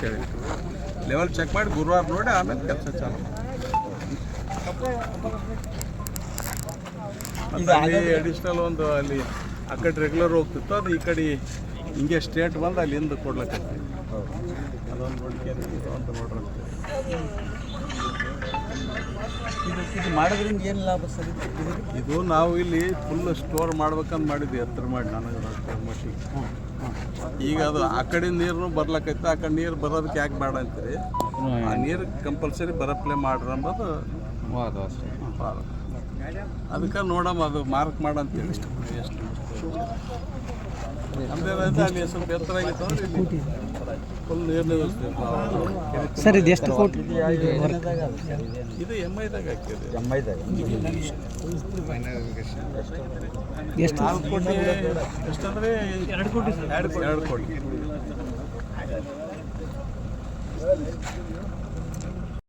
ಅಂತೇಳಿ level check ಮಾಡಿ ಗುರುವಾರ ನೋಡಿ ಆಮೇಲೆ ಕೆಲಸ ಚಾಲು. ಅಲ್ಲಿ ಅಡಿಷ್ನಲ್ ಒಂದು ಅಲ್ಲಿ ಆ ಕಡೆ ರೆಗ್ಯುಲರ್ ಹೋಗ್ತಿತ್ತು, ಅದು ಈ ಕಡೆ ಹಿಂಗೆ ಸ್ಟೇಟ್ ಬಂದು ಅಲ್ಲಿಂದ ಕೊಡ್ಲಕ್ಕೈತಿ. ಅದೊಂದು ನೋಡ್ಕೇರಿ, ಇದೊಂದು ನೋಡ್ರಿ. ಇದು ಮಾಡೋದ್ರಿಂದ ಏನು ಲಾಭ ಸರ್? ಇದು ನಾವು ಇಲ್ಲಿ ಫುಲ್ ಸ್ಟೋರ್ ಮಾಡ್ಬೇಕಂತ ಮಾಡಿದ್ವಿ, ಎತ್ತರ ಮಾಡಿ ನನಗೆ ಮಟ್ಟಿಗೆ. ಈಗ ಅದು ಆ ಕಡೆ ನೀರು ಬರ್ಲಕ್ಕೈತೆ, ಆ ಕಡೆ ನೀರು ಬರೋದಕ್ಕೆ ಯಾಕೆ ಬೇಡ ಅಂತೀರಿ, ಆ ನೀರು ಕಂಪಲ್ಸರಿ ಬರಪ್ಲೇ ಮಾಡ್ರಿ ಅಂಬೋದು ವಾದ. ಅದಕ್ಕೆ ನೋಡಮ್ಮ, ಅದು ಮಾರ್ಕ್ ಮಾಡಂತೀವಿ ಎಷ್ಟು ನಮ್ದೇನೈತೆ ಅಲ್ಲಿ ಸ್ವಲ್ಪ ಎತ್ತರ ಆಗಿತ್ತು ಅಂದ್ರೆ ಇಲ್ಲಿ ಫುಲ್ ನೀರು ನಿಲ್ಲಿಸ್ತೀವಿ ಸರ್. ಇದು ಎಷ್ಟು ಕೋಟಿ? ಇದು MIದಾಗ ಹಾಕಿದೆ. ಎಷ್ಟು? 4 ಕೋಟಿ ಎಷ್ಟಂದ್ರೆ 2 ಕೋಟಿ. 2 ಕೋಟಿ